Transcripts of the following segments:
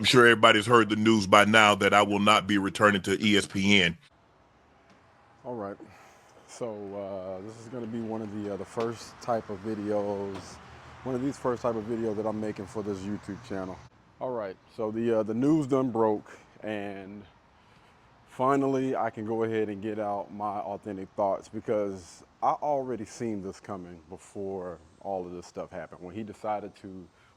I'm sure everybody's heard the news by now that I will not be returning to ESPN. All right. So this is going to be one of the first type of videos, one of these first type of videos that I'm making for this YouTube channel. All right. So the news done broke, and finally I can go ahead and get out my authentic thoughts because I already seen this coming before all of this stuff happened.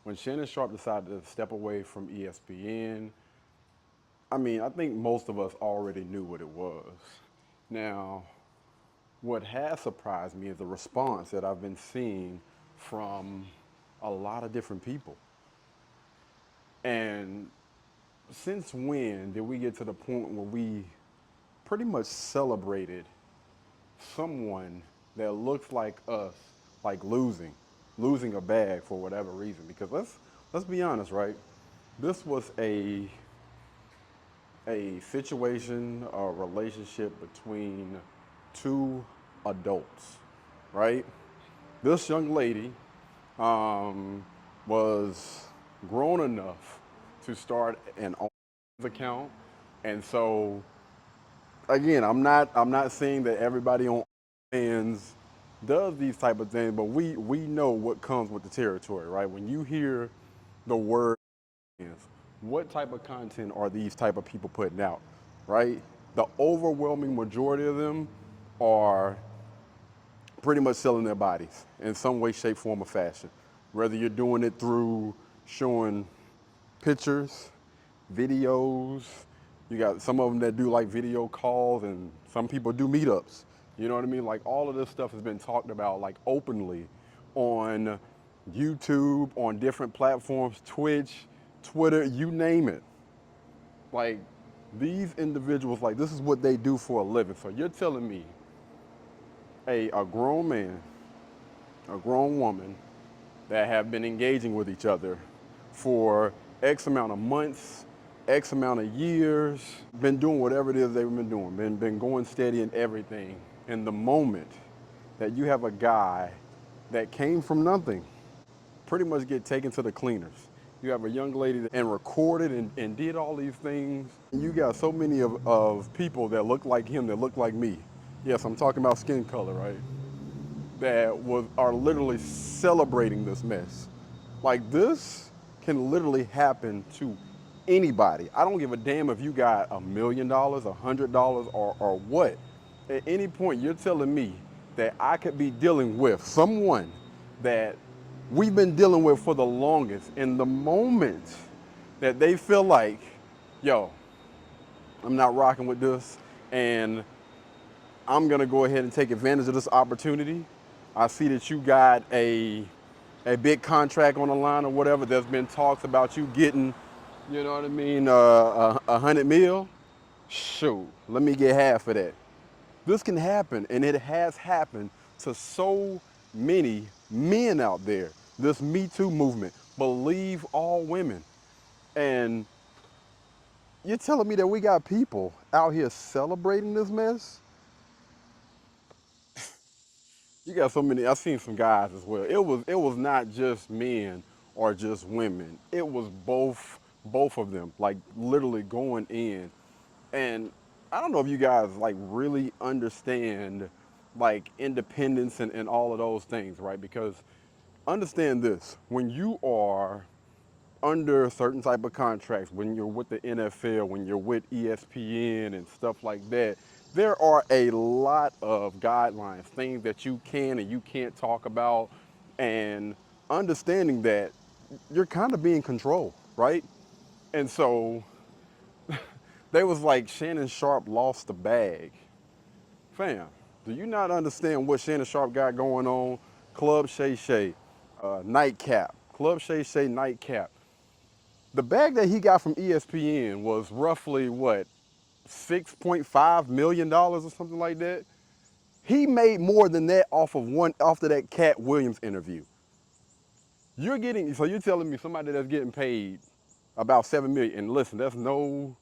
When Shannon Sharpe decided to step away from ESPN, I mean, I think most of us already knew what it was. Now, what has surprised me is the response that I've been seeing from a lot of different people. And since when did we get to the point where we pretty much celebrated someone that looks like us, like losing a bag for whatever reason? Because let's be honest, right? This was a situation, a relationship between two adults, right? This young lady um, was grown enough to start an OnlyFans account, and so again, I'm not saying that everybody on OnlyFans does these type of things, but we know what comes with the territory, right? When you hear the word OnlyFans, what type of content are these type of people putting out, right? The overwhelming majority of them are pretty much selling their bodies in some way, shape, form, or fashion. Whether you're doing it through showing pictures, videos, you got some of them that do like video calls, and some people do meetups. You know what I mean? Like all of this stuff has been talked about like openly on YouTube, on different platforms, Twitch, Twitter, you name it. Like these individuals, like this is what they do for a living. So you're telling me a grown man, a grown woman that have been engaging with each other for X amount of months, X amount of years, been doing whatever it is they've been doing, been going steady in everything. And the moment that you have a guy that came from nothing, pretty much get taken to the cleaners. You have a young lady and recorded and did all these things. You got so many of people that look like him, that look like me. Yes, I'm talking about skin color, right? Are literally celebrating this mess. Like this can literally happen to anybody. I don't give a damn if you got $1 million, $100, or what. At any point, you're telling me that I could be dealing with someone that we've been dealing with for the longest, and the moment that they feel like, yo, I'm not rocking with this, and I'm gonna go ahead and take advantage of this opportunity. I see that you got a big contract on the line or whatever. There's been talks about you getting, you know what I mean, 100 mil. Shoot, let me get half of that. This can happen, and it has happened to so many men out there. This Me Too movement, believe all women, and you're telling me that we got people out here celebrating this mess? You got so many. I've seen some guys as well. It was not just men or just women. It was both of them, like literally going in. And I don't know if you guys like really understand like independence and all of those things, right? Because understand this: when you are under certain type of contracts, when you're with the NFL, when you're with ESPN and stuff like that, there are a lot of guidelines, things that you can and you can't talk about, and understanding that you're kind of being controlled, right? And so they was like Shannon Sharpe lost the bag. Fam, do you not understand what Shannon Sharpe got going on? Club Shay Shay, nightcap, Club Shay Shay nightcap. The bag that he got from ESPN was roughly what, $6.5 million or something like that. He made more than that off of that Cat Williams interview. You're telling me somebody that's getting paid about 7 million. And listen, that's no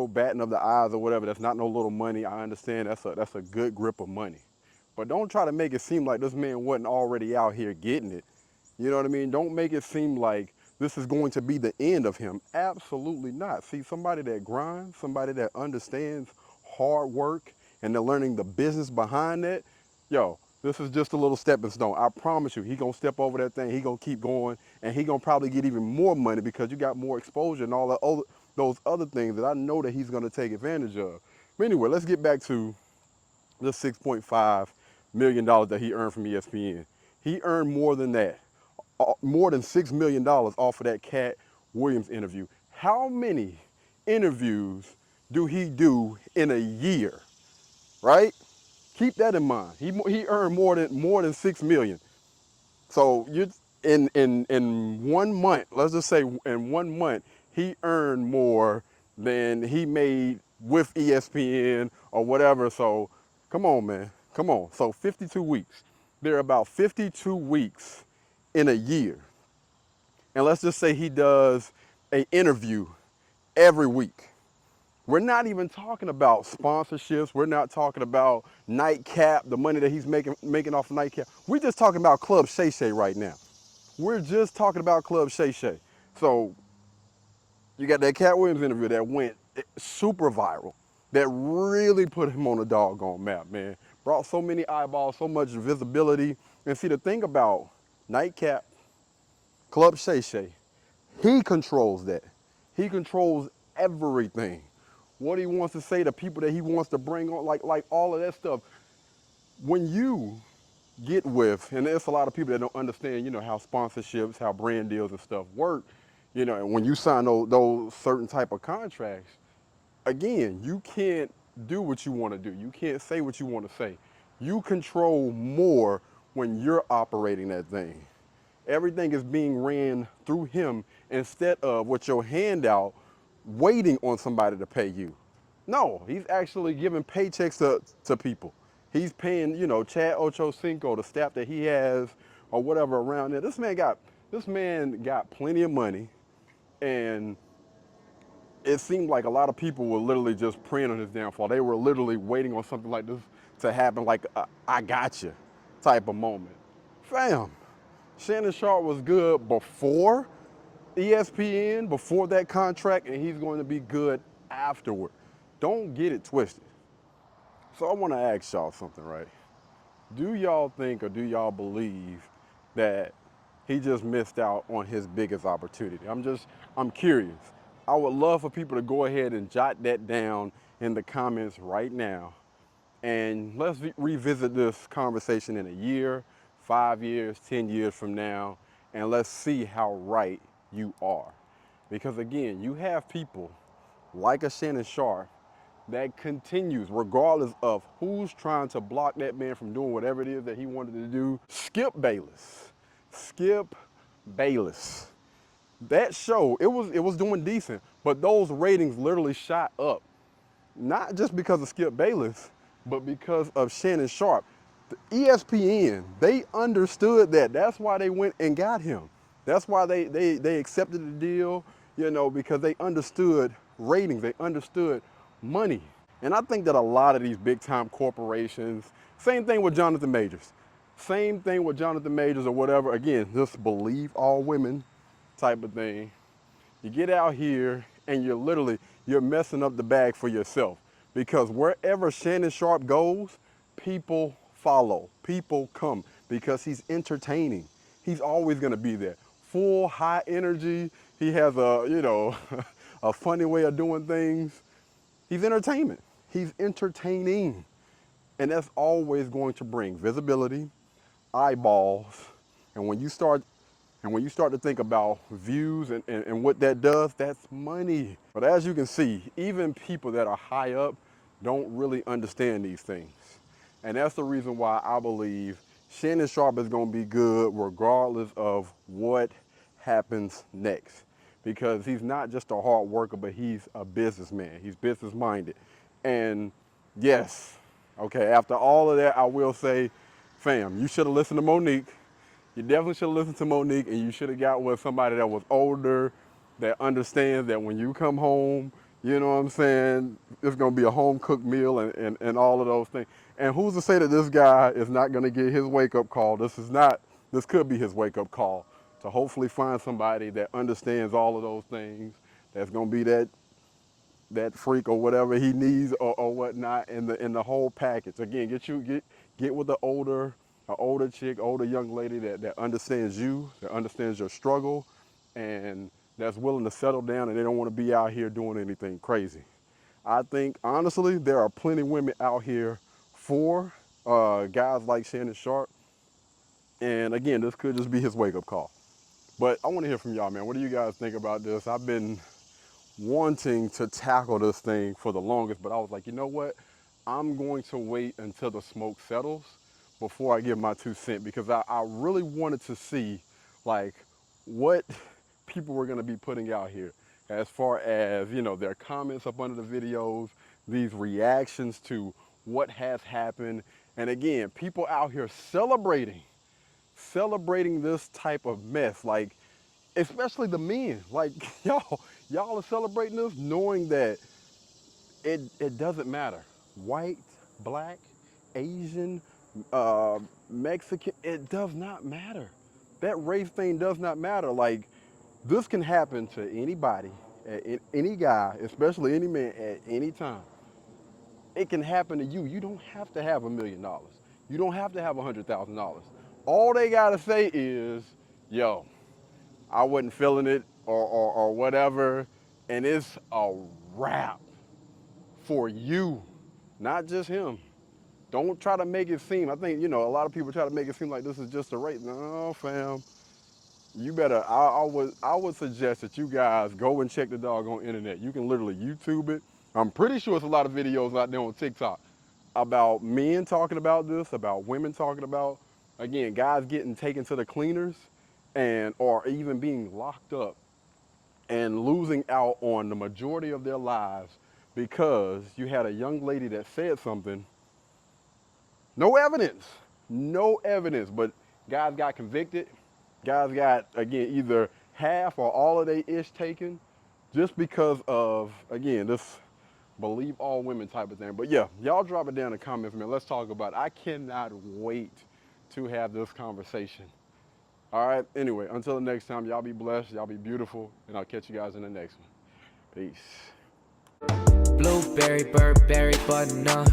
batting of the eyes or whatever. That's not no little money. I understand that's a good grip of money. But don't try to make it seem like this man wasn't already out here getting it. You know what I mean? Don't make it seem like this is going to be the end of him. Absolutely not. See, somebody that grinds, somebody that understands hard work, and they're learning the business behind that, yo, this is just a little stepping stone. I promise you, he gonna step over that thing, he gonna keep going, and he gonna probably get even more money because you got more exposure and all those other things that I know that he's gonna take advantage of. But anyway, let's get back to the $6.5 million that he earned from ESPN. He earned more than that, more than $6 million off of that Cat Williams interview. How many interviews do he do in a year, right? Keep that in mind. He earned more than 6 million. So you in 1 month, let's just say in 1 month, he earned more than he made with ESPN or whatever. So come on, man. Come on. So 52 weeks. There are about 52 weeks in a year. And let's just say he does an interview every week. We're not even talking about sponsorships. We're not talking about Nightcap, the money that he's making off of Nightcap. We're just talking about Club Shay Shay right now. We're just talking about Club Shay Shay. So you got that Cat Williams interview that went super viral, that really put him on the doggone map, man. Brought so many eyeballs, so much visibility. And see, the thing about Nightcap, Club Shay Shay, he controls that. He controls everything. What he wants to say, the people that he wants to bring on, like all of that stuff. When you get with, and there's a lot of people that don't understand, how sponsorships, how brand deals and stuff work, and when you sign those certain type of contracts, again, you can't do what you want to do. You can't say what you want to say. You control more when you're operating that thing. Everything is being ran through him instead of with your hand out waiting on somebody to pay you. No, he's actually giving paychecks to people. He's paying, Chad Ochocinco, the staff that he has or whatever around there. This man got plenty of money, and it seemed like a lot of people were literally just praying on his downfall. They were literally waiting on something like this to happen, like a I got you type of moment. Fam, Shannon Sharpe was good before ESPN, before that contract, and he's going to be good afterward. Don't get it twisted. So I want to ask y'all something, right? Do y'all think or do y'all believe that he just missed out on his biggest opportunity? I'm curious. I would love for people to go ahead and jot that down in the comments right now. And let's revisit this conversation in a year, 5 years, 10 years from now, and let's see how right you are. Because again, you have people like a Shannon Sharpe that continues regardless of who's trying to block that man from doing whatever it is that he wanted to do. Skip Bayless. Skip Bayless. That show, it was doing decent, but those ratings literally shot up. Not just because of Skip Bayless, but because of Shannon Sharpe. The ESPN, they understood that. That's why they went and got him. That's why they accepted the deal, because they understood ratings, they understood money. And I think that a lot of these big time corporations, same thing with Jonathan Majors. Same thing with Jonathan Majors or whatever. Again, just believe all women type of thing. You get out here and you're messing up the bag for yourself, because wherever Shannon Sharpe goes, people follow, people come, because he's entertaining. He's always going to be there. Full high energy. He has a, a funny way of doing things. He's entertainment. He's entertaining. And that's always going to bring visibility, eyeballs. And when you start to think about views and what that does, that's money. But as you can see, even people that are high up don't really understand these things. And that's the reason why I believe Shannon Sharpe is going to be good regardless of what happens next. Because he's not just a hard worker, but he's a businessman. He's business minded. And yes, okay, after all of that, I will say, fam, you should have listened to Monique. You definitely should have listened to Monique, and you should have got with somebody that was older, that understands that when you come home, you know what I'm saying, it's going to be a home-cooked meal and all of those things. And who's to say that this guy is not going to get his wake-up call? This could be his wake-up call. to hopefully find somebody that understands all of those things, that's gonna be that freak or whatever he needs or whatnot in the whole package. Again, get with an older chick, older young lady that understands you, that understands your struggle, and that's willing to settle down, and they don't want to be out here doing anything crazy. I think honestly there are plenty of women out here for guys like Shannon Sharpe, and again, this could just be his wake-up call. But I want to hear from y'all, man. What do you guys think about this? I've been wanting to tackle this thing for the longest, but I was like, you know what? I'm going to wait until the smoke settles before I give my 2 cents, because I really wanted to see like what people were going to be putting out here as far as, you know, their comments up under the videos, these reactions to what has happened. And again, people out here celebrating this type of mess, like especially the men. Like y'all are celebrating this knowing that it doesn't matter. White, black, Asian, Mexican, it does not matter. That race thing does not matter. Like, this can happen to anybody, any guy, especially any man at any time. It can happen to you. You don't have to have $1 million. You don't have to have $100,000. All they gotta say is, yo, I wasn't feeling it or whatever, and it's a wrap for you, not just him. Don't try to make it seem, I think, you know, a lot of people try to make it seem like this is just a race. No, fam. You better, I would suggest that you guys go and check the doggone internet. You can literally YouTube it. I'm pretty sure it's a lot of videos out there on TikTok about men talking about this, about women talking about, again, guys getting taken to the cleaners and or even being locked up and losing out on the majority of their lives because you had a young lady that said something. No evidence, but guys got convicted. Guys got, again, either half or all of their ish taken just because of, again, this believe all women type of thing. But yeah, y'all drop it down in the comments, man. Let's talk about it. I cannot wait to have this conversation. All right, anyway, until the next time, y'all be blessed, y'all be beautiful, and I'll catch you guys in the next one. Peace. Blueberry, Burberry, button-up,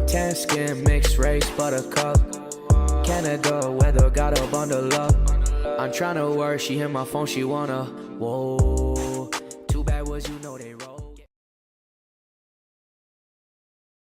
tan skin, mixed race, buttercup, Canada weather, got a bundle up. I'm tryna work, she hit my phone, she wanna, whoa.